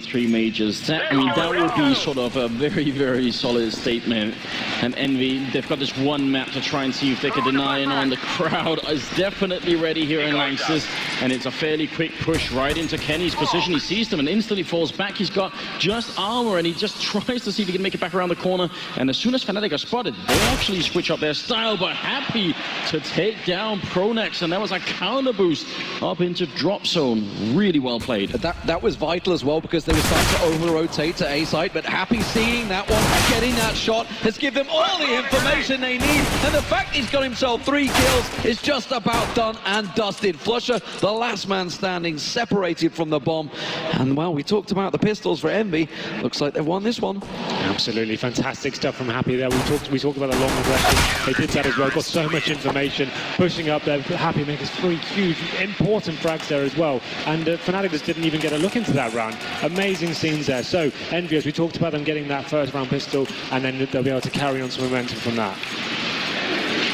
3 majors. That would be sort of a very, very solid statement. And Envy, they've got this one map to try and see if they can deny it on. The crowd is definitely ready here in Lanxess, and it's a fairly quick push right into Kenny's position. He sees them and instantly falls back. He's got just armor, and he just tries to see if he can make it back around the corner. And as soon as Fnatic are spotted, they actually switch up their style, but happy to take down Pronax, and that was a counter boost up into drop zone. Really well played. That was vital as well, because they were starting to over-rotate to A side, but Happy seeing that one, getting that shot, has given them all the information they need, and the fact he's got himself 3 kills is just about done and dusted. Flusher, the last man standing, separated from the bomb, and well, we talked about the pistols for Envy. Looks like they've won this one. Absolutely fantastic stuff from Happy there. We talked about the long aggression. They did that as well. Got so much information, pushing up there. Happy making 3 huge, important frags there as well. And Fnatic just didn't even get a look into that round. Amazing scenes there. So Envyus, we talked about them getting that first round pistol, and then they'll be able to carry on some momentum from that.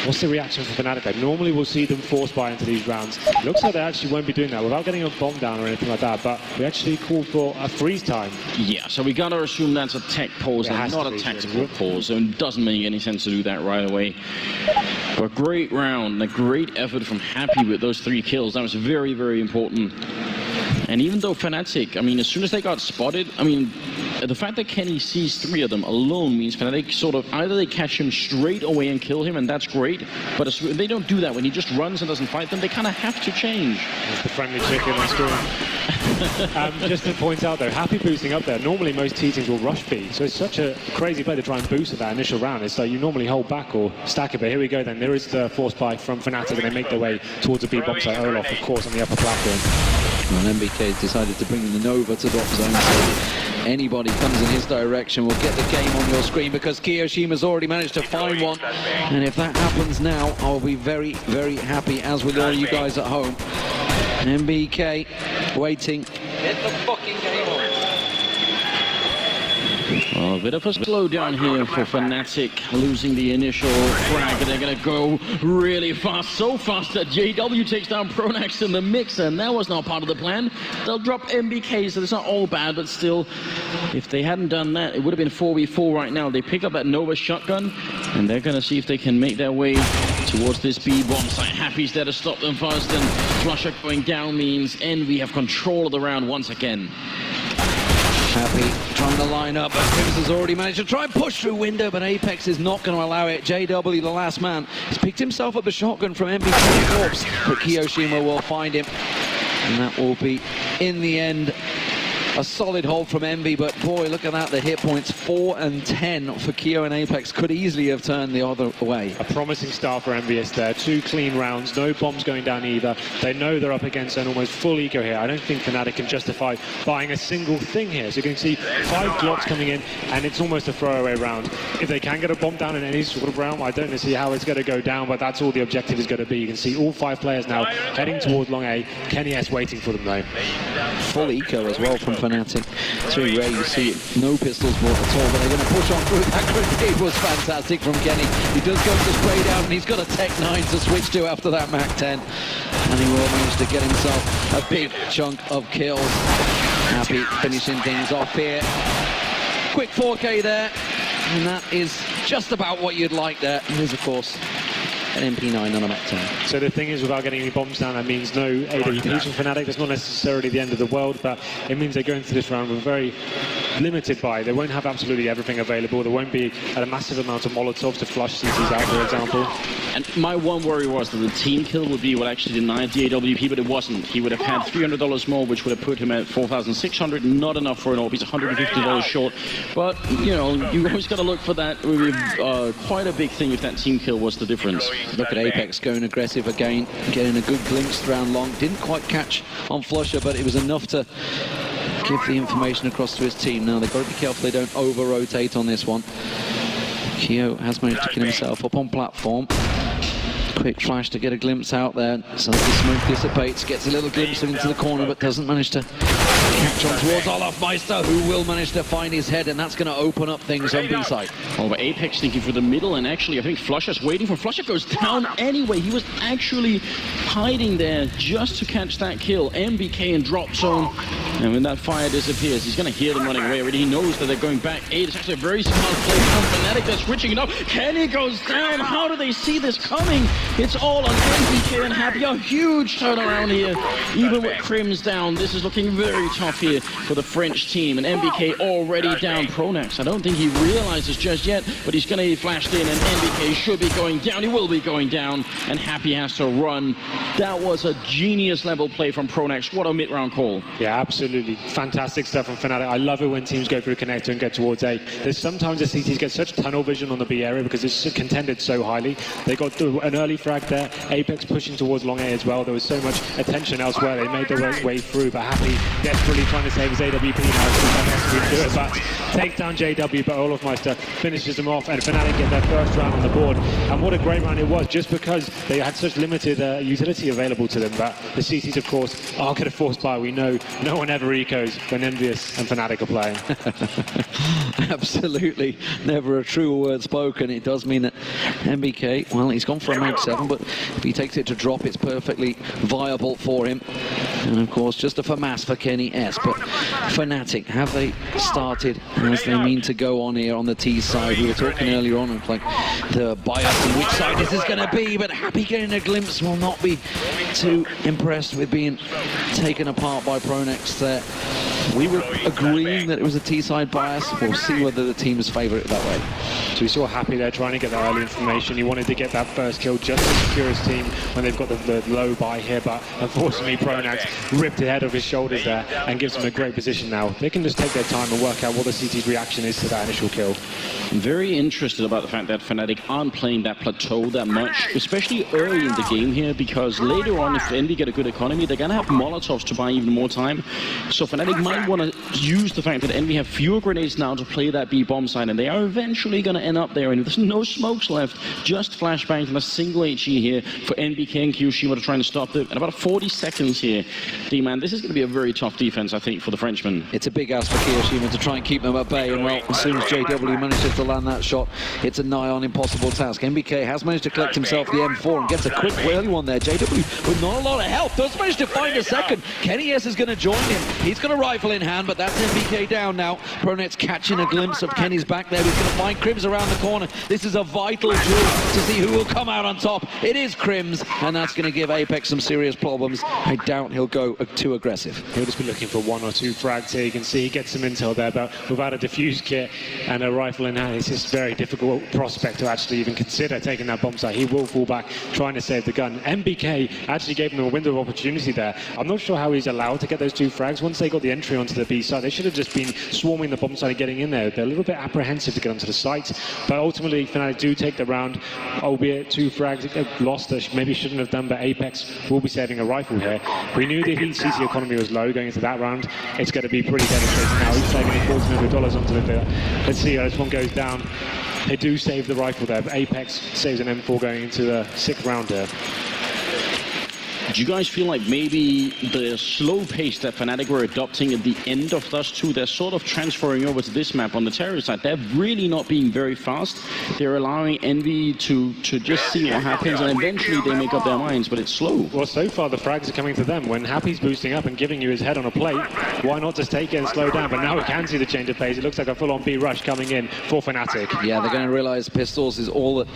What's the reaction from Fnatic though? Normally we'll see them force buy into these rounds. Looks like they actually won't be doing that without getting a bomb down or anything like that, but we actually called for a freeze time. Yeah, so we gotta assume that's a tech pause and not a tactical pause, and it doesn't make any sense to do that right away. But great round, a great effort from Happy with those 3 kills. That was very, very important. And even though Fnatic, as soon as they got spotted, the fact that Kenny sees 3 of them alone means Fnatic sort of, either they catch him straight away and kill him, and that's great, but if they don't do that, when he just runs and doesn't fight them, they kind of have to change. It's the friendly chicken on screen. Just to point out though, Happy boosting up there, normally most T-teams will rush B, so it's such a crazy play to try and boost at that initial round. It's like you normally hold back or stack it, but here we go then. There is the force buy from Fnatic, and they make their way towards the B bomb site. Olaf, of course, on the upper platform. And MBK has decided to bring the Nova to drop zone, so anybody comes in his direction will get the game on your screen, because Kiyoshima's already managed to find one. And if that happens now, I'll be very, very happy, as with all you guys at home. And MBK waiting. Get the fucking game on. Well, a bit of a slowdown here for Fnatic, losing the initial frag. They're going to go really fast, so fast that JW takes down Pronax in the mix, and that was not part of the plan. They'll drop MBK, so it's not all bad, but still, if they hadn't done that, it would have been 4v4 right now. They pick up that Nova shotgun, and they're going to see if they can make their way towards this B bomb site. Happy's there to stop them first, and Flusher going down means Envy have control of the round once again. Happy trying to line up, but Pims has already managed to try and push through window, but Apex is not going to allow it. JW, the last man, has picked himself up the shotgun from MVP Corpse, but Kiyoshima will find him, and that will be, in the end, a solid hold from Envy. But boy, look at that, the hit points, 4 and 10 for Kyo, and Apex could easily have turned the other way. A promising start for Envyus there. 2 clean rounds, no bombs going down either. They know they're up against an almost full eco here. I don't think Fnatic can justify buying a single thing here. So you can see 5 Glocks coming in, and it's almost a throwaway round. If they can get a bomb down in any sort of round, I don't see how it's going to go down, but that's all the objective is going to be. You can see all 5 players now heading towards long A. Kenny S waiting for them though. Full eco as well from Fnatic. It's very rare you see it. No pistols bought at all, but they're going to push on through. That grenade was fantastic from Kenny. He does go to spray down, and he's got a Tech 9 to switch to after that Mac 10. And he will manage to get himself a big chunk of kills. Happy finishing things off here. Quick 4K there, and that is just about what you'd like there. And there's, of course, an MP9 on a Mac 10. So the thing is, without getting any bombs down, that means no AWPs from Fnatic. That's not necessarily the end of the world, but it means they're going through this round with very limited buy. They won't have absolutely everything available. There won't be a massive amount of Molotovs to flush since he's out, for example. And my one worry was that the team kill would be what actually denied the AWP, but it wasn't. He would have had $300 more, which would have put him at 4,600. Not enough for an AWP. He's $150 short. But, you know, you always got to look for that. It would be quite a big thing if that team kill was the difference. Look at Apex going aggressive again, getting a good glimpse round long. Didn't quite catch on Flusher, but it was enough to give the information across to his team. Now they've got to be careful they don't over-rotate on this one. Kyo has managed to get himself up on platform. Quick flash to get a glimpse out there. So the smoke dissipates, gets a little glimpse into the corner, but doesn't manage to catch on towards Olaf Meister, who will manage to find his head, and that's going to open up things on B-side. Over Apex thinking for the middle, and actually I think Flusher's waiting for Flusher goes down anyway. He was actually hiding there just to catch that kill. MBK in drop zone, and when that fire disappears, he's going to hear them running away already. He knows that they're going back. It's actually a very smart play from Fnatic. They're switching it up. Kenny goes down. How do they see this coming? It's all on MBK and Happy. A huge turnaround here. Even with Crims down, this is looking very tough here for the French team. And MBK already down. Pronax, I don't think he realizes just yet, but he's going to be flashed in, and MBK should be going down. He will be going down, and Happy has to run. That was a genius level play from Pronax. What a mid-round call. Yeah, absolutely. Fantastic stuff from Fnatic. I love it when teams go through connector and get towards A. There's sometimes the CTs get such tunnel vision on the B area because it's contended so highly. They got an early frag there. Apex pushing towards long A as well. There was so much attention elsewhere. They made their way through, but Happy desperately trying to save his AWP now. Do it, but takes down JW, but Olaf Meister finishes them off, and Fnatic get their first round on the board. And what a great round it was, just because they had such limited utility available to them. But the CTs, of course, are going to force by. We know no one ever ecos when Envyus and Fnatic are playing. Absolutely, never a truer word spoken. It does mean that MBK, well, he's gone for a Mag 7, but if he takes it to drop, it's perfectly viable for him. And of course, just a FAMAS for Kenny S. But Fnatic, have they started as they mean to go on here on the T side? We were talking earlier on of like the bias and which side this is going to be, but Happy getting a glimpse will not be too impressed with being taken apart by Pronax there. We were agreeing that it was a T-side bias. We'll see whether the teams favour it that way. So we saw Happy there trying to get that early information. He wanted to get that first kill just to secure his team when they've got the low buy here, but unfortunately Pronax ripped it head off his shoulders there and gives them a great position now. They can just take their time and work out what the CT's reaction is to that initial kill. I'm very interested about the fact that Fnatic aren't playing that plateau that much, especially early in the game here, because later on, if Envy get a good economy, they're going to have Molotovs to buy even more time. So Fnatic might want to use the fact that Envy have fewer grenades now to play that B bomb side, and they are eventually going to end up there. And there's no smokes left, just flashbangs and a single HE here for NBK and Kyoshima to try and stop them. And about 40 seconds here. D-Man, this is going to be a very tough defense, I think, for the Frenchman. It's a big ask for Kyoshima to try and keep them at bay, and well, as soon as JW manages to land that shot, it's a nigh on impossible task. MBK has managed to collect himself the M4 and gets a quick early one there. JW with not a lot of help does manage to find a second. Kenny S is going to join him. He's got a rifle in hand, but that's MBK down now. Pronet's catching a glimpse of Kenny's back there. He's going to find Crims around the corner. This is a vital duel to see who will come out on top. It is Crims, and that's going to give Apex some serious problems. I doubt he'll go too aggressive. He'll just be looking for one or two frags here. You can see he gets some intel there, but without a diffuse kit and a rifle in hand, it's just very difficult prospect to actually even consider taking that bomb site. He will fall back trying to save the gun. MBK actually gave him a window of opportunity there. I'm not sure how he's allowed to get those two frags. Once they got the entry onto the B side, they should have just been swarming the bomb site and getting in there. They're a little bit apprehensive to get onto the site, but ultimately Fnatic do take the round, albeit two frags lost that maybe shouldn't have done, but Apex will be saving a rifle here. We knew the heat CT economy was low going into that round. It's going to be pretty devastating now. He's saving $1,400 onto the... Let's see how this one goes down. They do save the rifle there, but Apex saves an M4 going into the 6th round there. Do you guys feel like maybe the slow pace that Fnatic were adopting at the end of Dust 2, they're sort of transferring over to this map on the terror side? They're really not being very fast. They're allowing Envy to just see what happens, and eventually they make up their minds, but it's slow. Well, so far the frags are coming to them. When Happy's boosting up and giving you his head on a plate, why not just take it and slow down? But now we can see the change of pace. It looks like a full-on B rush coming in for Fnatic. Yeah, they're going to realize pistols is all that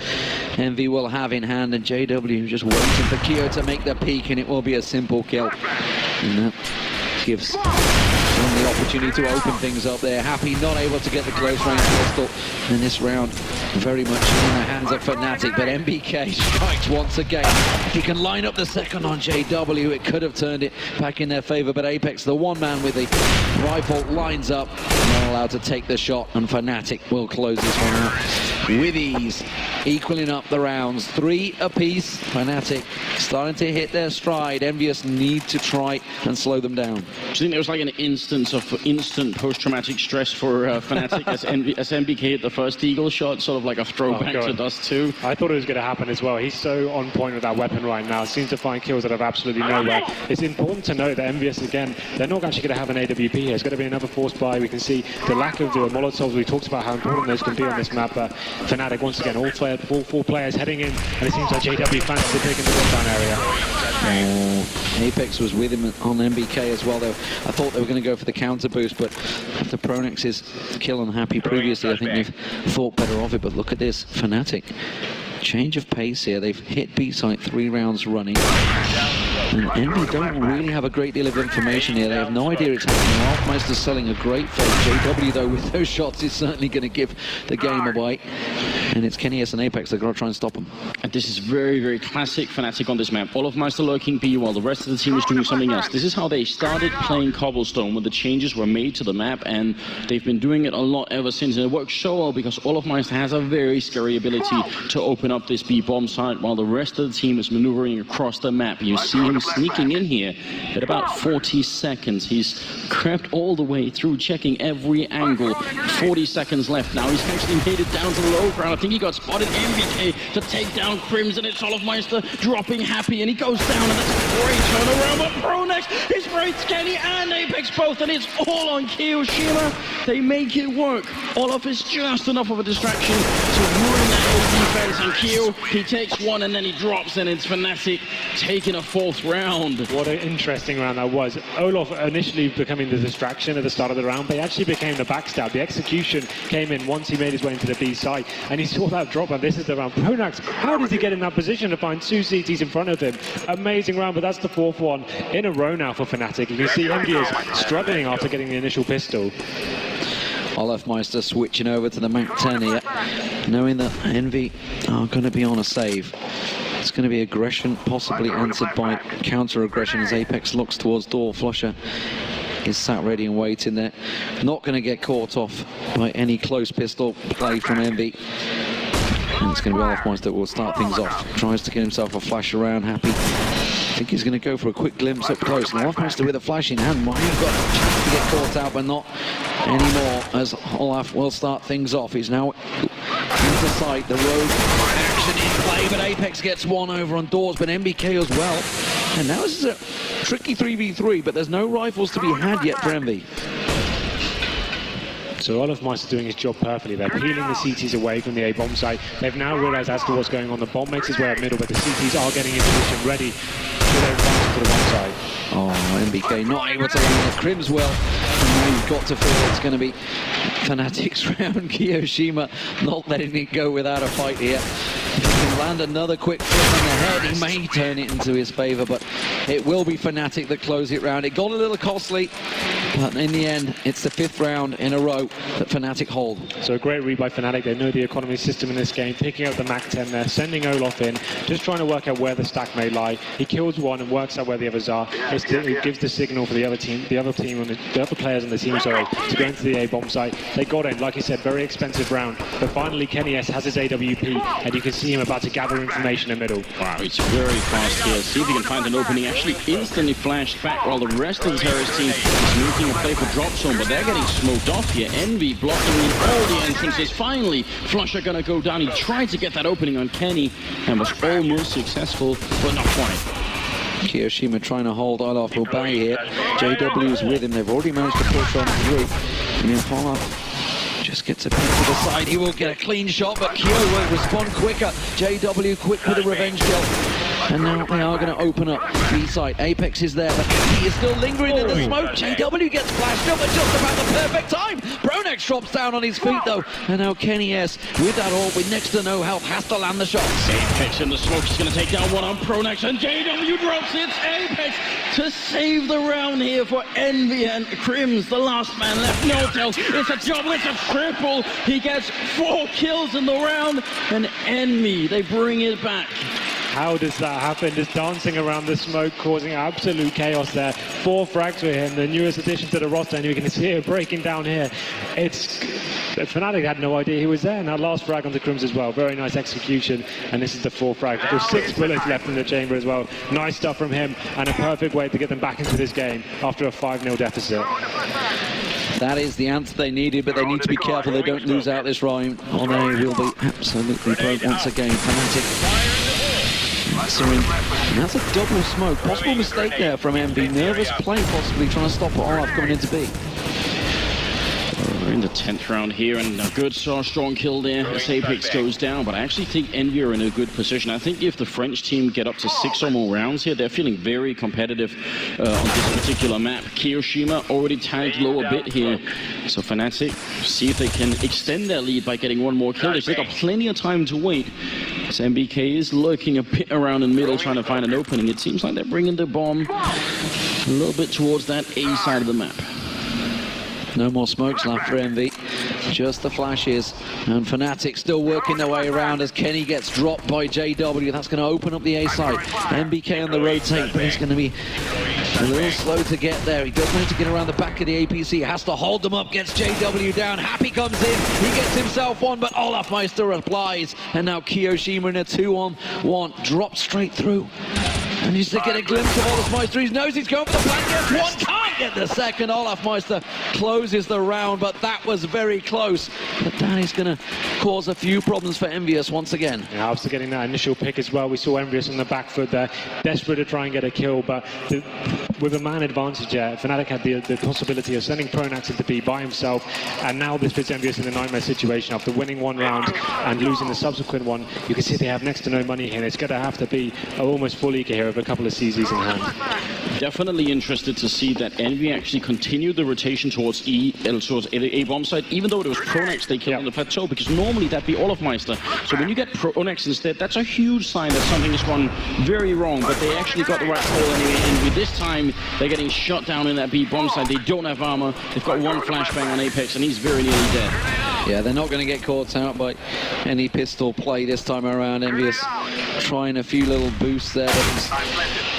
Envy will have in hand, and JW just waiting for Kyo to make the peak, and it will be a simple kill. And that gives them the opportunity to open things up there. Happy not able to get the close range pistol in this round. Very much in the hands of Fnatic, but MBK strikes once again. If he can line up the second on JW, it could have turned it back in their favor, but Apex, the one man with the Rifle lines up, not allowed to take the shot, and Fnatic will close this one out with ease, equaling up the rounds. 3 apiece. Fnatic starting to hit their stride. Envyus need to try and slow them down. Do you think there was like an instance of instant post-traumatic stress for Fnatic as MBK hit the first Eagle shot, sort of like a throwback to Dust 2? I thought it was going to happen as well. He's so on point with that weapon right now. Seems to find kills that have absolutely nowhere. It's important to note that Envyus, again, they're not actually going to have an AWP here. It's going to be another force buy. We can see the lack of the Molotovs. We talked about how important those can be on this map. Fnatic, once again, all 4 players heading in, and it seems like JW fancies to take in the lockdown area. Apex was with him on MBK as well, though. I thought they were going to go for the counter boost, but after Pronex's kill on Happy previously, I think they've thought better of it. But look at this, Fnatic. Change of pace here. They've hit B site 3 rounds running. And Envy don't really have a great deal of information here. They have no idea it's happening. Altmeister's selling a great fake. JW, though, with those shots, is certainly going to give the game away. And it's KennyS and Apex. They've got to try and stop them. And this is very, very classic Fnatic on this map. Olofmeister lurking B while the rest of the team is doing something else. This is how they started playing Cobblestone when the changes were made to the map, and they've been doing it a lot ever since. And it works so well because Olofmeister has a very scary ability to open up this B bomb site while the rest of the team is maneuvering across the map. You see him sneaking in here at about 40 seconds. He's crept all the way through, checking every angle. 40 seconds left now. He's actually made it down to the low ground. I think he got spotted. MBK to take down Crimson. It's Olofmeister dropping Happy, and he goes down, and that's a great turnaround. But Pronex is breaks Kenny and Apex both, and it's all on Kiyoshima. They make it work. Olof is just enough of a distraction to ruin that whole defense, and Kyo, he takes one and then he drops, and it's Fnatic taking a 4th round. What an interesting round that was. Olof initially becoming the distraction at the start of the round, but he actually became the backstab. The execution came in once he made his way into the B site, and he saw that drop, and this is the round. Pronax, how does he get in that position to find 2 CTs in front of him? Amazing round, but that's the 4th one in a row now for Fnatic. You can see Envyus struggling after getting the initial pistol. Olofmeister switching over to the Mac-10 here, knowing that Envy are going to be on a save. It's going to be aggression, possibly answered by counter-aggression as Apex looks towards door. Flusher is sat ready and waiting there. Not going to get caught off by any close pistol play from Envy. And it's going to be Olofmeister that will start things off. Tries to get himself a flash around. Happy. I think he's going to go for a quick glimpse up close. And Olofmeister with a flash in hand. Might have got a chance to get caught out, but not anymore, as Olaf will start things off. He's now into sight. The road action in play, but Apex gets one over on doors, but MBK as well. And now this is a tricky 3v3, but there's no rifles to be had yet for Envy. So Olofmeister doing his job perfectly. They're peeling the CTs away from the A bomb site. They've now realized as to what's going on. The bomb makes his way up middle, but the CTs are getting in position, ready for their advance to the one side. Oh, MBK not able to land the Crims well. And now you've got to feel it's going to be Fnatic's round. Kiyoshima not letting it go without a fight here. If he can land another quick flip in the head, he may turn it into his favor, but it will be Fnatic that close it round. It got a little costly, but in the end, it's the 5th round in a row that Fnatic hold. So a great read by Fnatic. They know the economy system in this game, picking up the Mac-10 there, sending Olof in, just trying to work out where the stack may lie. He kills one and works out where the others are. It gives the signal for the other team, the other players on the team, sorry, to go into the A bomb site. They got in, like you said, very expensive round. But finally, KennyS has his AWP, and you can see him about to gather information in the middle. Wow, it's very fast here. See if he can find an opening. Actually instantly flashed back while the rest of the terrorist team is making a play for drop zone, but they're getting smoked off here. Envy blocking in all the entrances. Finally, Flusher gonna go down. He tried to get that opening on Kenny and was almost successful, but not quite. Kiyoshima trying to hold Olaf Bay here. JW's with him. They've already managed to push on through. And if Olaf just gets a bit to the side, he will get a clean shot, but Kyo will respond quicker. JW quick with a revenge kill. And now they are going to open up B site. Apex is there, but he is still lingering in the smoke. JW gets flashed up at just about the perfect time. Pronex drops down on his feet though. And now KennyS with that ult with next to no health has to land the shots. Apex in the smoke is going to take down one on Pronex, and JW drops it. Apex to save the round here for Envy and Crims, the last man left. No tell, it's a double, it's a triple. He gets 4 kills in the round, and Envy, they bring it back. How does that happen? Just dancing around the smoke, causing absolute chaos there. 4 frags for him, the newest addition to the roster, and you can see it breaking down here. Fnatic had no idea he was there, and that last frag onto Crims as well. Very nice execution, and this is the 4th frag. There's 6 bullets left in the chamber as well. Nice stuff from him, and a perfect way to get them back into this game after a 5-0 deficit. That is the answer they needed, but they need to be careful they don't lose out this round, or they will be absolutely broke once again. Fnatic. And that's a double smoke. Possible mistake there from Envy. Nervous play, possibly trying to stop Olaf coming into B. We're in the 10th round here, and a good strong kill there as Apex goes down, but I actually think Envy are in a good position. I think if the French team get up to 6 or more rounds here, they're feeling very competitive on this particular map. Kiyoshima already tagged low a bit here, so Fnatic see if they can extend their lead by getting one more kill. They've got plenty of time to wait. So MBK is lurking a bit around in the middle, trying to find an opening. It seems like they're bringing the bomb a little bit towards that A side of the map. No more smokes left for Envy, just the flashes, and Fnatic still working their way around as Kenny gets dropped by JW. That's going to open up the A side. MBK on the rotate, but he's going to be a little slow to get there. He does need to get around the back of the APC, has to hold them up, gets JW down. Happy comes in, he gets himself one, but Olafmeister replies, and now Kiyoshima in a 2-on-1, drops straight through. And he's to get a glimpse of Olafmeister. He knows he's going for the flank. Gets one, can't get the second. Olafmeister closes the round, but that was very close. But that is going to cause a few problems for Envyus once again. Yeah, after getting that initial pick as well, we saw Envyus on the back foot there, desperate to try and get a kill, but with a man advantage there, Fnatic had the possibility of sending Pronax into B by himself, and now this puts Envyus in a nightmare situation. After winning one round and losing the subsequent one, you can see they have next to no money here. It's going to have to be almost full eco here with a couple of CZs in hand. Definitely interested to see that Envy actually continued the rotation towards towards A bomb side, even though it was Pronax they killed on the plateau, because normally that'd be Olafmeister. So when you get Pronax instead, that's a huge sign that something has gone very wrong, but they actually got the right call anyway, and with this time, they're getting shot down in that B bomb side. They don't have armor, they've got one flashbang on Apex, and he's very nearly dead. Yeah, they're not going to get caught out by any pistol play this time around. Envyus trying a few little boosts there, but he's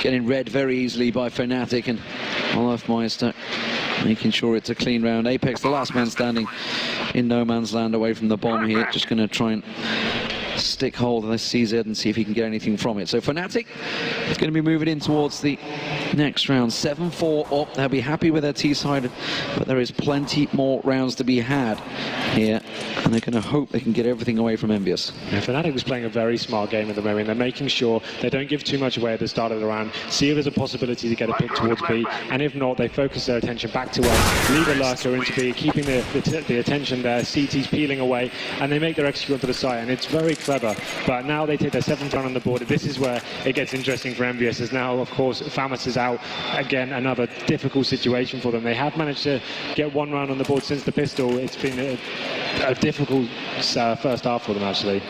getting read very easily by Fnatic, and Olafmeister making sure it's a clean round. Apex, the last man standing in no man's land away from the bomb here, just going to try and stick hold of this CZ and see if he can get anything from it. So Fnatic is going to be moving in towards the next round. 7-4 up. They'll be happy with their T-side, but there is plenty more rounds to be had here, and they're going to hope they can get everything away from Envyus. Yeah, Fnatic was playing a very smart game at the moment. They're making sure they don't give too much away at the start of the round, see if there's a possibility to get a pick towards B, and if not, they focus their attention back to A, leave a lurker into B, keeping the attention there. CT's peeling away, and they make their execute onto the site, and it's very clever. But now they take their 7th round on the board. This is where it gets interesting for Envyus, as now, of course, Famas is out. Again, another difficult situation for them. They have managed to get one round on the board since the pistol. It's been a difficult first half for them, actually.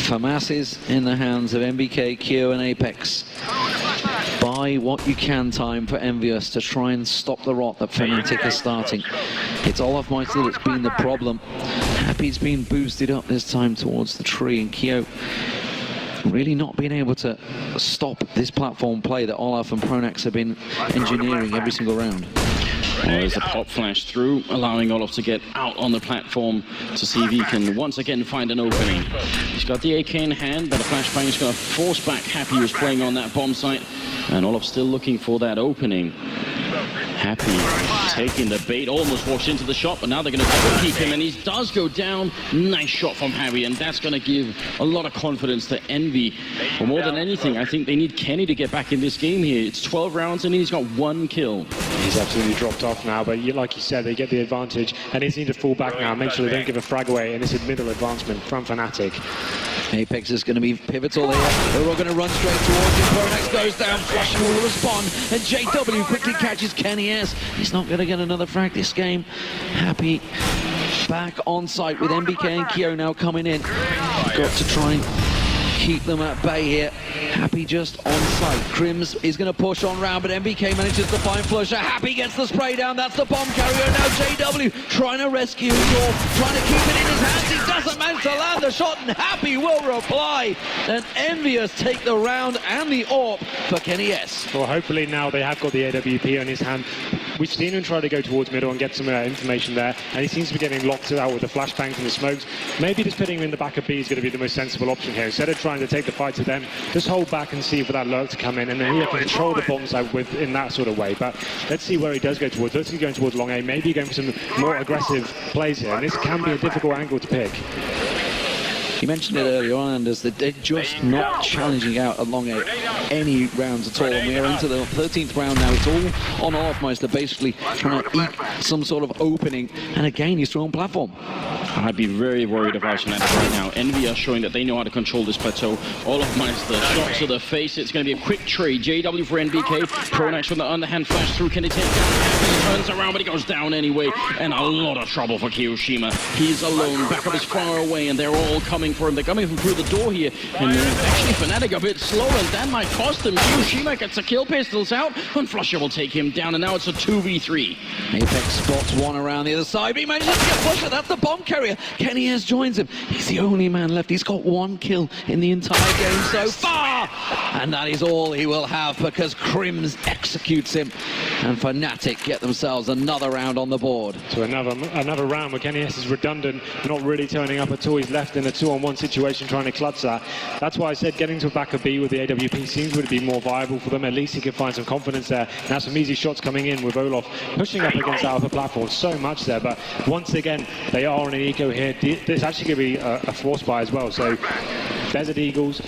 Famas is in the hands of MBK, Kyo and Apex. Buy what you can time for Envyus to try and stop the rot that Fnatic is starting. It's Olafmeister that's been the problem. Happy's been boosted up this time towards the tree, and Kyo really not being able to stop this platform play that Olaf and Pronax have been engineering every single round. Well, there's a pop flash through, allowing Olaf to get out on the platform to see if he can once again find an opening. He's got the AK in hand, but a flashbang is going to force back Happy, who's playing on that bomb site, and Olaf still looking for that opening. Happy taking the bait, almost walks into the shot, but now they're going to double keep him, and he does go down. Nice shot from Happy, and that's going to give a lot of confidence to Envy. But more than anything, I think they need Kenny to get back in this game here. It's 12 rounds, and he's got 1 kill. He's absolutely dropped off now, but like you said, they get the advantage, and they need to fall back now, make sure they don't give a frag away, and this is middle advancement from Fnatic. Apex is going to be pivotal here. They're all going to run straight towards him. Pronax goes down, Flushing will respond, and JW quickly catches Kenny S. He's not going to get another frag this game. Happy back on site with MBK and Kyo now coming in. Got to try and keep them at bay here. Happy just on site. Crims is going to push on round, but MBK manages to find Flusher. Happy gets the spray down. That's the bomb carrier. Now JW trying to rescue York, trying to keep it in his hands. He doesn't manage to land the shot, and Happy will reply. And Envyus take the round and the AWP for Kenny S. Well, hopefully now they have got the AWP on his hand. We've seen him try to go towards middle and get some information there, and he seems to be getting locked out with the flashbangs and the smokes. Maybe just putting him in the back of B is going to be the most sensible option here. Instead of trying to take the fight to them, just hold back and see for that lurk to come in, and then he can control the bombs out in that sort of way. But let's see where he does go towards. Looks like he's going towards long A, maybe going for some more aggressive plays here, and this can be a difficult angle to pick. You mentioned it earlier on, Anders, that they're just not challenging out along any rounds at all. And we are into the 13th round now. It's all on Olofmeister, basically trying to eat some sort of opening. And again, he's thrown platform. I'd be very worried about Fnatic right now. Envy are showing that they know how to control this plateau. Olofmeister, shot to the face. It's going to be a quick trade. JW for NBK. Pronax from the underhand flash through. Can he take down? He turns around, but he goes down anyway. And a lot of trouble for Kiyoshima. He's alone. Backup is far away, and they're all coming for him. They're coming from through the door here. And actually, Fnatic a bit slow, and that might cost him. Kiyoshima gets a kill, pistols out, and Flusher will take him down. And now it's a 2v3. Apex spots one around the other side, but he manages to get Flusher. That's the bomb carrier. Kenny S joins him. He's the only man left. He's got one kill in the entire game so far. And that is all he will have, because Crims executes him. And Fnatic get themselves another round on the board. So another round where Kenny S is redundant, not really turning up at all. He's left in a 2-on-1 situation trying to clutch that. That's why I said getting to a back of B with the AWP seems to be more viable for them. At least he can find some confidence there. Now some easy shots coming in with Olof pushing up against that upper platform. So much there, but once again, they are on an eco here. There's actually going to be a force buy as well. So Desert Eagles,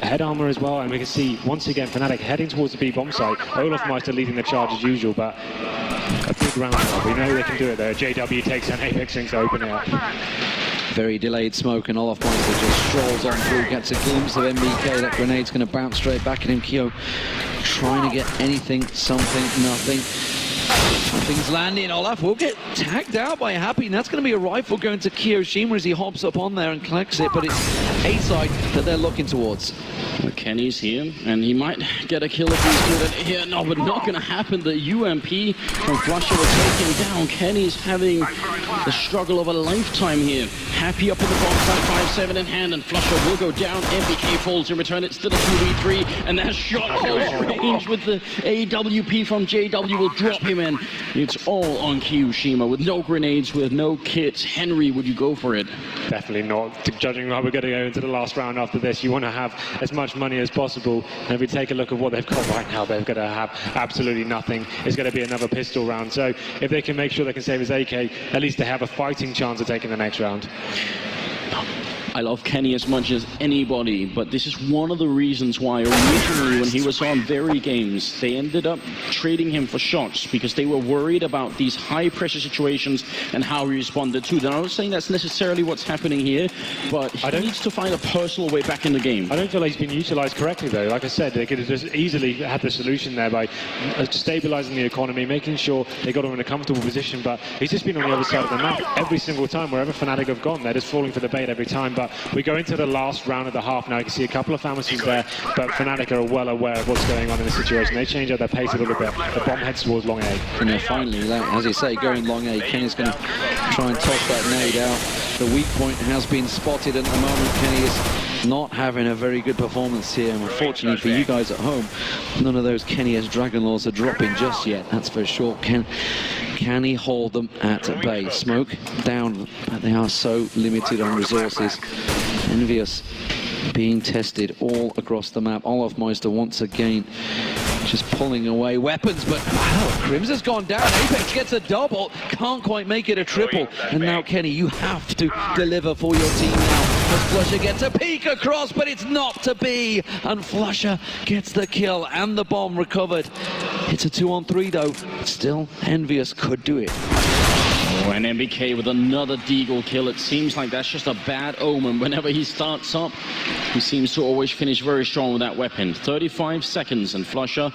head armor as well, and we can see once again Fnatic heading towards the B bomb site. Olofmeister leading the charge as usual, but a big round now. We know they can do it there. JW takes an Apex thing to open it up. Very delayed smoke, and Olofmeister just strolls on through, gets a glimpse of MBK. That grenade's going to bounce straight back at him. Kyo trying to get anything, something, nothing. Nothing's landing. Olaf will get tagged out by Happy, and that's going to be a rifle going to Kiyoshima as he hops up on there and collects it, but it's A side that they're looking towards. Well, Kenny's here, and he might get a kill if he's good at it here. No, but not going to happen. The UMP from Flusher will take him down. Kenny's having the struggle of a lifetime here. Happy up in the bomb side, 5-7 in hand, and Flusher will go down. MBK falls in return. It's still a 2v3, and that shot close range with the AWP from JW will drop him in. It's all on Kiyoshima with no grenades, with no kits. Henry, would you go for it? Definitely not. Judging how we're going to go into the last round after this, you want to have as much money as possible. And if we take a look at what they've got right now, they're going to have absolutely nothing. It's going to be another pistol round. So if they can make sure they can save his AK, at least they have a fighting chance of taking the next round. I love Kenny as much as anybody, but this is one of the reasons why originally when he was on Very Games, they ended up trading him for shots because they were worried about these high pressure situations and how he responded to them. I'm not saying that's necessarily what's happening here, but he needs to find a personal way back in the game. I don't feel like he's been utilised correctly though. Like I said, they could have just easily had the solution there by stabilising the economy, making sure they got him in a comfortable position, but he's just been on the other side of the map every single time. Wherever Fnatic have gone, they're just falling for the bait every time. But we go into the last round of the half now. You can see a couple of pharmacies there, but Fnatic are well aware of what's going on in the situation. They change up their pace a little bit. The bomb heads towards long A. And finally, as you say, going long A, Kenny's going to try and toss that nade out. The weak point has been spotted at the moment. Kenny is not having a very good performance here. And unfortunately for you guys at home, none of those Kenny S Dragon Laws are dropping just yet. That's for sure. Can he hold them at bay? Smoke down, but they are so limited on resources. Envyus being tested all across the map. Olofmeister once again just pulling away weapons, but wow, Crims has gone down. Apex gets a double, can't quite make it a triple. And now Kenny, you have to deliver for your team now. As Flusher gets a peek across, but it's not to be. And Flusher gets the kill and the bomb recovered. It's a 2-on-3 though. Still, Envyus could do it. Oh, and MBK with another Deagle kill. It seems like that's just a bad omen. Whenever he starts up, he seems to always finish very strong with that weapon. 35 seconds, and Flusher,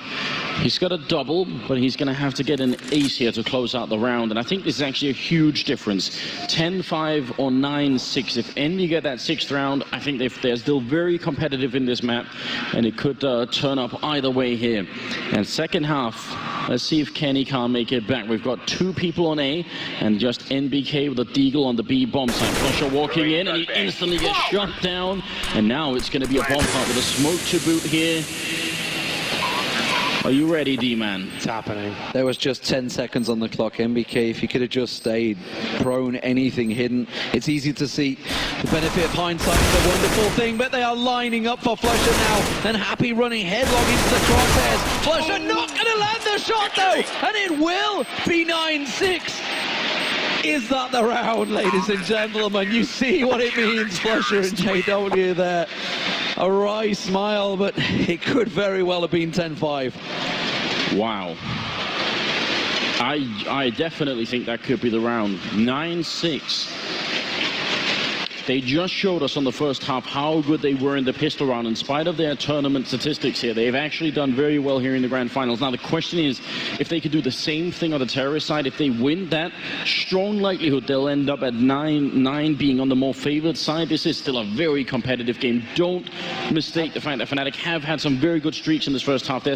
he's got a double, but he's going to have to get an ace here to close out the round. And I think this is actually a huge difference. 10-5 or 9-6. If Envy get that 6th round, I think they're still very competitive in this map, and it could turn up either way here. And second half, let's see if Kenny can't make it back. We've got 2 people on A, and just NBK with a Deagle on the B bomb site. Flusher walking in, and he instantly gets shut down. And now it's going to be a bomb fight with a smoke to boot here. Are you ready, D-Man? It's happening. There was just 10 seconds on the clock. MBK, if he could have just stayed prone, anything hidden. It's easy to see the benefit of hindsight is a wonderful thing, but they are lining up for Flusher now, and Happy running headlong into the crosshairs. Flusher not going to land the shot though, and it will be 9-6. Is that the round, ladies and gentlemen? You see what it means, Flusher and JW there. A wry smile, but it could very well have been 10-5. Wow. I definitely think that could be the round. 9-6. They just showed us on the first half how good they were in the pistol round. In spite of their tournament statistics here, they've actually done very well here in the grand finals. Now the question is, if they could do the same thing on the terrorist side, if they win that, strong likelihood they'll end up at 9-9 being on the more favored side. This is still a very competitive game. Don't mistake the fact that Fnatic have had some very good streaks in this first half.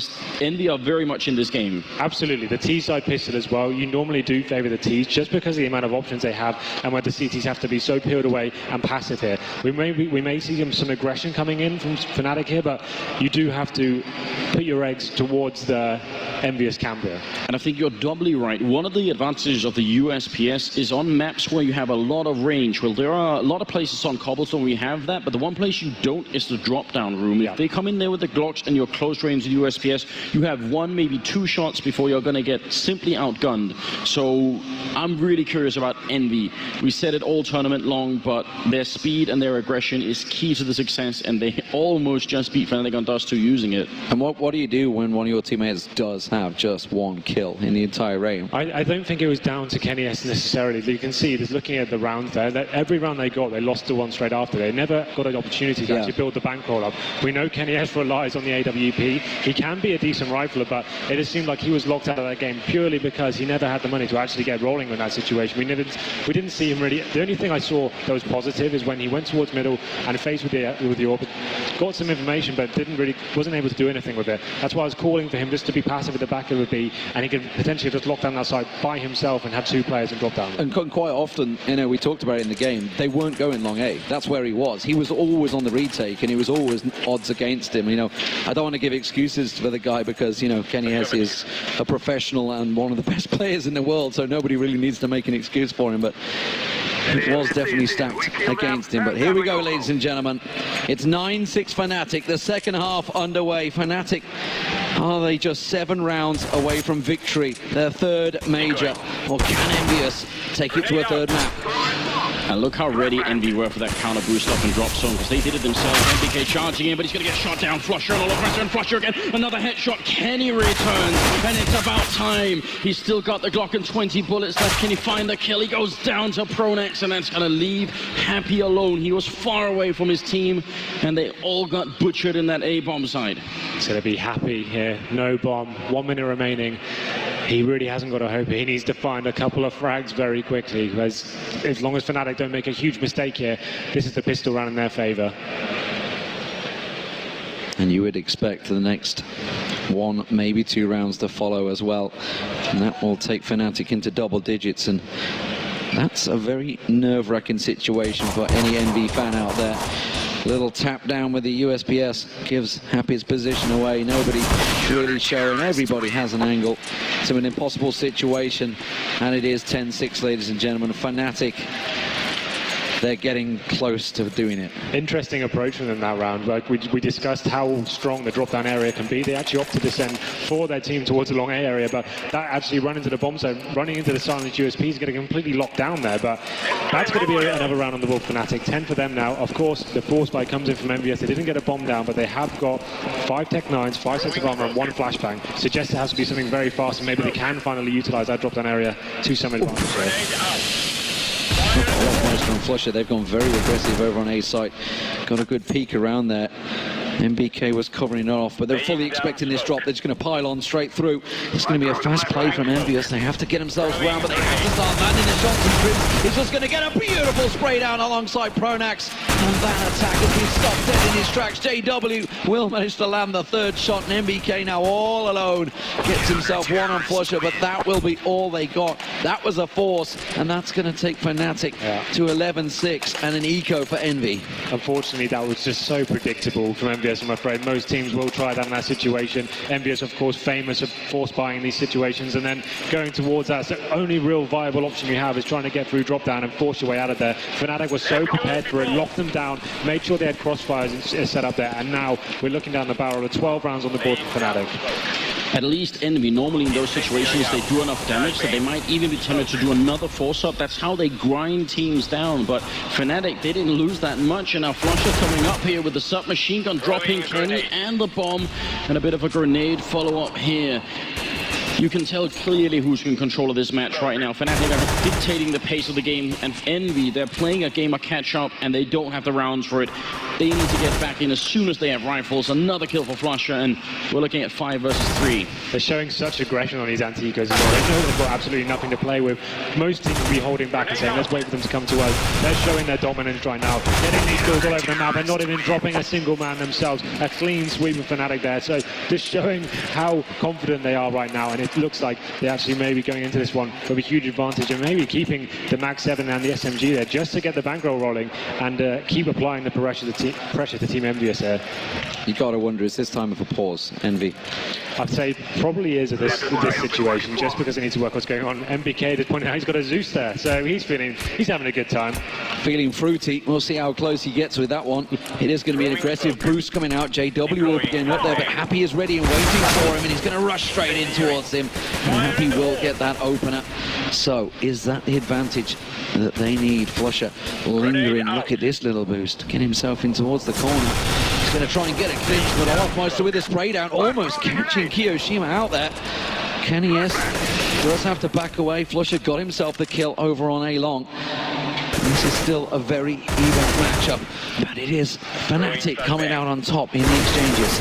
Envy are very much in this game. Absolutely. The T side pistol as well. You normally do favor the Ts just because of the amount of options they have, and where the CTs have to be so peeled away and passive here. We may see some aggression coming in from Fnatic here, but you do have to put your eggs towards the Envyus camp here. And I think you're doubly right. One of the advantages of the USPS is on maps where you have a lot of range. Well, there are a lot of places on Cobblestone where you have that, but the one place you don't is the drop-down room. Yeah. If they come in there with the Glocks and you're close range with USPS, you have 1, maybe 2 shots before you're going to get simply outgunned. So I'm really curious about Envy. We said it all tournament long, but their speed and their aggression is key to the success, and they almost just beat Fnatic on Dust 2 using it. And what do you do when one of your teammates does have just 1 kill in the entire raid? I don't think it was down to Kenny S necessarily. You can see, just looking at the rounds there, that every round they got, they lost to one straight after. They never got an opportunity to actually build the bankroll up. We know Kenny S relies on the AWP. He can be a decent rifler, but it just seemed like he was locked out of that game purely because he never had the money to actually get rolling in that situation. We didn't see him really. The only thing I saw that was positive is when he went towards middle and faced with the orbit, got some information, but wasn't able to do anything with it. That's why I was calling for him just to be passive at the back of the B, and he could potentially just lock down that side by himself and have 2 players and drop down. And quite often, we talked about it in the game, they weren't going long A. That's where he was. He was always on the retake, and he was always odds against him. I don't want to give excuses for the guy because, Kenny S is a professional and one of the best players in the world, so nobody really needs to make an excuse for him, but it was definitely stacked against him. But here we go, ladies and gentlemen. It's 9-6 Fnatic. The second half underway. Fnatic, are they just 7 rounds away from victory? Their 3rd major. Or can Envyus take it to a 3rd map? And look how ready Envy were for that counter boost up in drop zone, because they did it themselves. MBK charging in, but he's going to get shot down. Flusher and all of pressure, and Flusher again. Another headshot. Kenny returns, and it's about time. He's still got the Glock and 20 bullets left. Can he find the kill? He goes down to Pronex, and that's going to leave Happy alone. He was far away from his team, and they all got butchered in that A-bomb side. It's going to be Happy here. No bomb. 1 minute remaining. He really hasn't got a hope. He needs to find a couple of frags very quickly. As long as Fnatic don't make a huge mistake here, this is the pistol round in their favour. And you would expect the next 1, maybe 2 rounds to follow as well. And that will take Fnatic into double digits. And that's a very nerve-wracking situation for any NV fan out there. Little tap down with the USPS gives Happy's position away. Nobody really showing. Everybody has an angle to an impossible situation. And it is 10-6, ladies and gentlemen. Fnatic they're getting close to doing it. Interesting approach from them that round. Like we discussed how strong the drop-down area can be. They actually opt to descend for their team towards the long A area, but that actually run into the bomb zone, running into the silent USP is going to completely lock down there. But that's going to be another round on the board for Fnatic. 10 for them now. Of course, the force spike comes in from Envyus. They didn't get a bomb down, but they have got 5 Tech 9s, 5 sets of armor, and 1 flashbang. Suggests it has to be something very fast, and maybe they can finally utilize that drop-down area to some advantage there. Olofmeister and Flusher, they've gone very aggressive over on A site. Got a good peek around there. MBK was covering it off, but they're fully expecting this drop. They're just going to pile on straight through. It's going to be a fast play from Envyus. They have to get themselves round, but they have to start landing the shots. And Crims is just going to get a beautiful spray down alongside Pronax. And that attack has been stopped dead in his tracks. JW will manage to land the 3rd shot, and MBK now all alone gets himself 1 on Flusher, but that will be all they got. That was a force, and that's going to take Fnatic to 11-6 and an eco for Envy. Unfortunately, that was just so predictable from Envyus. I'm afraid most teams will try that in that situation. Envyus, of course, famous of force buying in these situations, and then going towards that. So the only real viable option you have is trying to get through drop down and force your way out of there. Fnatic was so prepared for it, locked them down, made sure they had crossfires set up there, and now we're looking down the barrel of 12 rounds on the board for Fnatic. At least Envy, normally in those situations, they do enough damage that they might even be tempted to do another force-up. That's how they grind teams down. But Fnatic, they didn't lose that much. And now Flusher coming up here with the submachine gun, dropping Kenny and the bomb. And a bit of a grenade follow-up here. You can tell clearly who's in control of this match right now. Fnatic are dictating the pace of the game, and Envy, they're playing a game of catch-up, and they don't have the rounds for it. They need to get back in as soon as they have rifles. Another kill for Flusher, and we're looking at 5 versus 3. They're showing such aggression on these anti-ecos as well. They know they've got absolutely nothing to play with. Most teams will be holding back and saying, let's wait for them to come to us. They're showing their dominance right now, getting these kills all over the map and not even dropping a single man themselves. A clean sweep of Fnatic there. So just showing how confident they are right now, and it looks like they actually may be going into this one with a huge advantage and maybe keeping the Mag 7 and the SMG there just to get the bankroll rolling and keep applying the pressure to Team Envyus there. You got to wonder, is this time of a pause, Envy? I'd say probably is at this situation, just because they need to work what's going on. MBK just pointed out he's got a Zeus there, so he's having a good time. Feeling fruity. We'll see how close he gets with that one. It is going to be an aggressive boost coming out. JW will begin up there, but Happy is ready and waiting for him, and he's going to rush straight in towards him. And Happy will get that opener. So, is that the advantage that they need? Flusher lingering. Look at this little boost. Get himself in towards the corner. He's going to try and get a clinch, but Olofmeister with a spray down, almost catching Kiyoshima out there. Kenny S does have to back away. Flusher got himself the kill over on A long. This is still a very even matchup, but it is Fnatic coming out on top in the exchanges.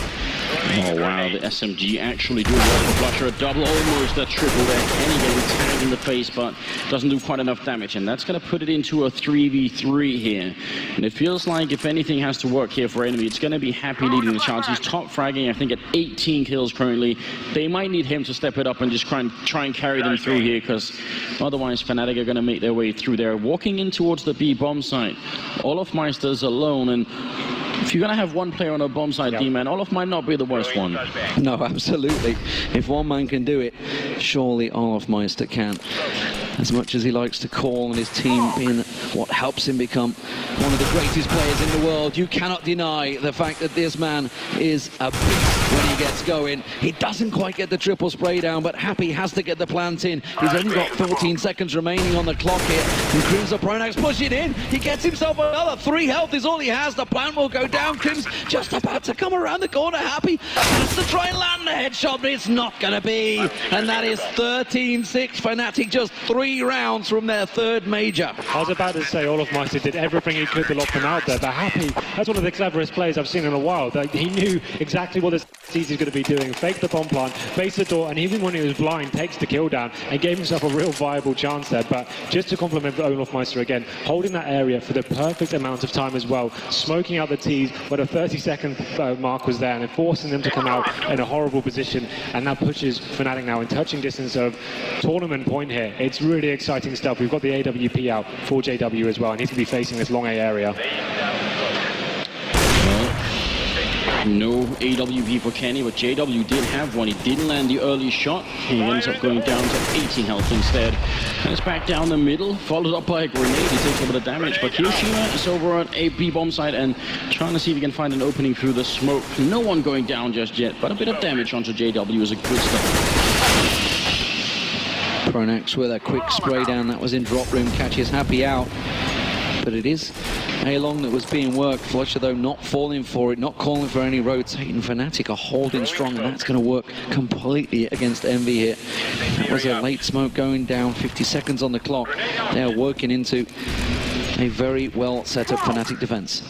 Oh wow, the SMG actually doing well for Flusher. A double, almost a triple there. Kenny getting tagged in the face, but doesn't do quite enough damage. And that's going to put it into a 3v3 here. And it feels like if anything has to work here for Enemy, it's going to be Happy leading the charge. He's top fragging, I think, at 18 kills currently. They might need him to step it up and just try and carry them through here, because otherwise Fnatic are going to make their way through there. Walking in towards the B bomb site. Olofmeister's alone, and if you're going to have one player on a bomb site, D-Man, Olof might not be the worst one. No, absolutely. If one man can do it, surely Olofmeister can. As much as he likes to call on his team being what helps him become one of the greatest players in the world, you cannot deny the fact that this man is a beast when he gets going. He doesn't quite get the triple spray down, but Happy has to get the plant in. He's only got 14 seconds remaining on the clock here. And Crims the Pronax push it in. He gets himself another 3 health is all he has. The plant will go down. Crims just about to come around the corner. Happy has to try and land the headshot, but it's not going to be. And that is 13-6. Fnatic just 3 rounds from their 3rd major. I was about to say Olofmeister did everything he could to lock them out there, but Happy, that's one of the cleverest players I've seen in a while. He knew exactly what this he's going to be doing. Fake the bomb plant, face the door, and even when he was blind, takes the kill down and gave himself a real viable chance there. But just to compliment Olofmeister again, holding that area for the perfect amount of time as well, smoking out the T's where the 30-second mark was there, and then forcing them to come out in a horrible position, and that pushes Fnatic now in touching distance of tournament point here. It's really exciting stuff. We've got the AWP out for JW as well, and he's going to be facing this long A area. No AWP for Kenny, but JW did have one. He didn't land the early shot. He ends up going down to 18 health instead. And it's back down the middle, followed up by a grenade. He takes a bit of damage, but Hiroshima is over on a B bomb side and trying to see if he can find an opening through the smoke. No one going down just yet, but a bit of damage onto JW is a good start. Pronax with a quick spray down. That was in drop room. Catches Happy out. But it is A-Long that was being worked. Flusher, though, not falling for it, not calling for any rotating. Fnatic are holding strong, and that's going to work completely against Envy here. That was a late smoke going down, 50 seconds on the clock. They are working into a very well set up Fnatic defense.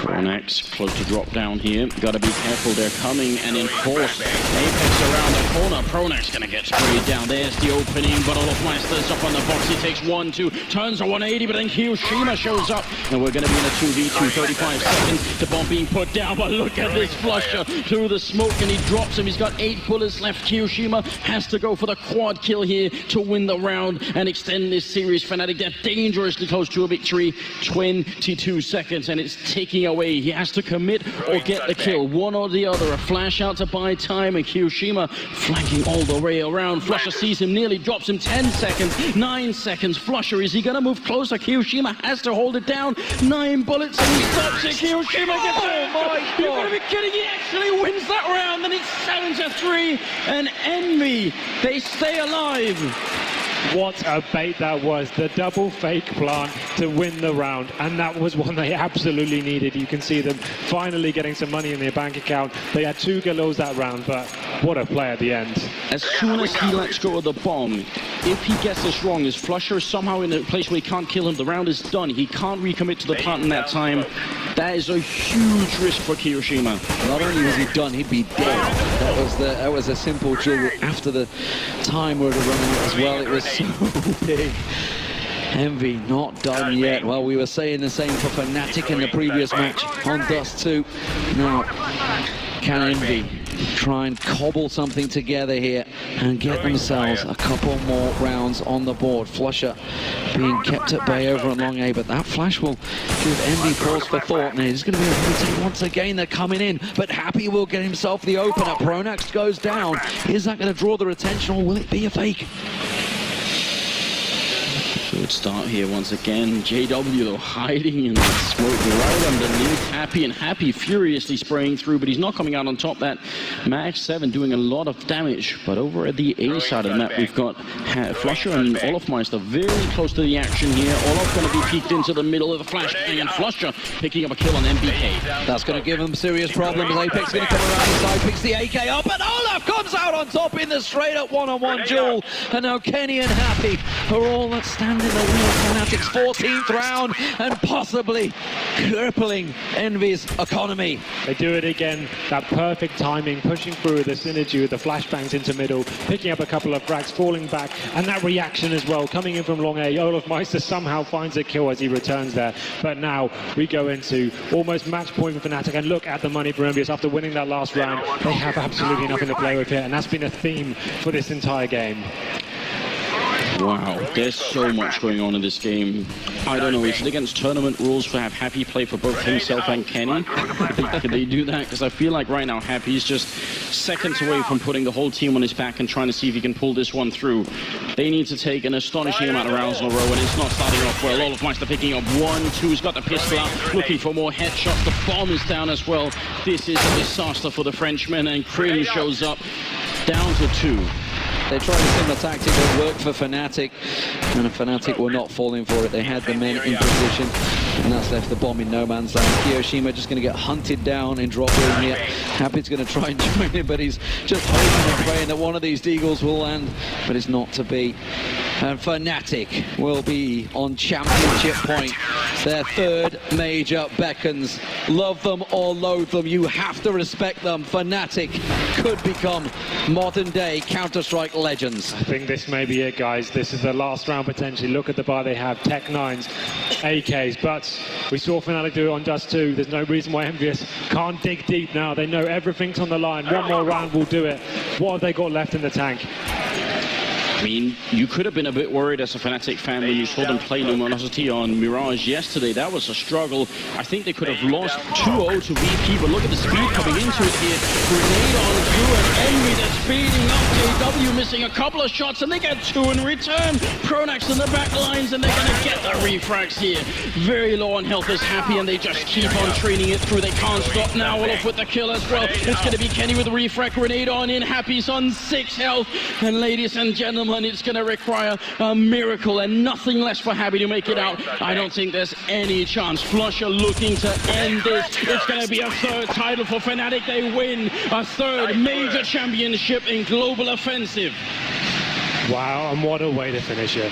Pronax close to drop down here. Gotta be careful, they're coming and in force. Apex around the corner. Pronax gonna get sprayed down. There's the opening, but Olofmeister's up on the box. He takes 1-2, turns a 180, but then Hiroshima shows up. And we're gonna be in a 2v2, 35 seconds. The bomb being put down, but look at this Flusher through the smoke, and he drops him. He's got 8 bullets left. Hiroshima has to go for the quad kill here to win the round and extend this series. Fnatic, they're dangerously close to a victory. 22 seconds, and it's taking away. He has to commit or get the kill, one or the other. A flash out to buy time, and Hiroshima flanking all the way around. Flusher sees him, nearly drops him. 10 seconds, 9 seconds. Flusher, is he gonna move closer? Hiroshima has to hold it down. 9 bullets and he stops it. Hiroshima gets it. Oh my God. You've got to be kidding. He actually wins that round, and it's 7-3. And Envy, they stay alive. What a bait that was. The double fake plant to win the round, and that was one they absolutely needed. You can see them finally getting some money in their bank account. They had 2 gallows that round, but what a play at the end. As soon as he lets go of the bomb, if he gets this wrong, his Flusher is somehow in a place where he can't kill him. The round is done. He can't recommit to the plant in that time. That is a huge risk for Hiroshima. Not only was he done, he'd be dead. That was a simple duel after the time were to run out as well. It was so big. Envy not done yet. Well, we were saying the same for Fnatic in the previous match on Dust 2. Now, can Envy try and cobble something together here and get themselves a couple more rounds on the board? Flusher being kept at bay over on long A, but that flash will give Envy pause for thought. Now, it's going to be a rotate once again. They're coming in, but Happy will get himself the opener. Pronax goes down. Is that going to draw their attention, or will it be a fake? Good start here once again. JW though hiding in the smoke right underneath Happy, and Happy furiously spraying through, but he's not coming out on top. That Max 7 doing a lot of damage. But over at the A side of the map, we've got Flusher and Olofmeister very close to the action here. Olof going to be peeked into the middle of the flashbang, and Flusher picking up a kill on MBK. That's going to give him serious problems. Apex going to come around the side, picks the AK up, and Olaf comes out on top in the straight-up one-on-one duel. And now Kenny and Happy are all that stand in the wheel. Fnatic's 14th round, and possibly crippling Envy's economy. They do it again. That perfect timing, pushing through the synergy with the flashbangs into middle, picking up a couple of frags, falling back, and that reaction as well, coming in from long A. Olofmeister somehow finds a kill as he returns there. But now we go into almost match point for Fnatic, and look at the money for Envyus after winning that last round. They have absolutely nothing to play with here, and that's been a theme for this entire game. Wow, there's so much going on in this game. I don't know, is it against tournament rules to have Happy play for both himself and Kenny? Could they do that? Because I feel like right now Happy's just seconds away from putting the whole team on his back and trying to see if he can pull this one through. They need to take an astonishing amount of rounds in a row, and it's not starting off well. Olofmeister picking up 1-2, he's got the pistol out, looking for more headshots. The bomb is down as well. This is a disaster for the Frenchman, and Krim shows up down to 2. They tried a similar tactic that worked for Fnatic, and Fnatic were not falling for it. They had the men in position, and that's left the bomb in no man's land. Hiroshima just going to get hunted down in drop room here. Happy's going to try and join him, but he's just hoping and praying that one of these deagles will land, but it's not to be. And Fnatic will be on championship point. Their 3rd major beckons. Love them or loathe them, you have to respect them. Fnatic could become modern-day Counter-Strike legends. I think this may be it, guys. This is the last round potentially. Look at the bar they have. Tech 9s, AKs, but we saw Fnatic do it on Dust 2. There's no reason why Envyus can't dig deep now. They know everything's on the line. One more round will do it. What have they got left in the tank? I mean, you could have been a bit worried as a Fnatic fan when you saw them play Luminosity on Mirage yesterday. That was a struggle. I think they could have lost 2-0 to VP, but look at the speed coming into it here. Grenade on through and Envy, they're speeding up. JW missing a couple of shots and they get 2 in return. Pronax in the back lines and they're going to get the refrags here. Very low on health is Happy and they just keep on training it through. They can't stop now. Olaf with the kill as well. It's going to be Kenny with the refrag. Grenade on in. Happy's on 6 health. And ladies and gentlemen, it's going to require a miracle and nothing less for Happy to make it out. I don't think there's any chance. Flusher looking to end this. It's going to be a 3rd title for Fnatic. They win a 3rd major championship in global offensive. Wow, and what a way to finish it.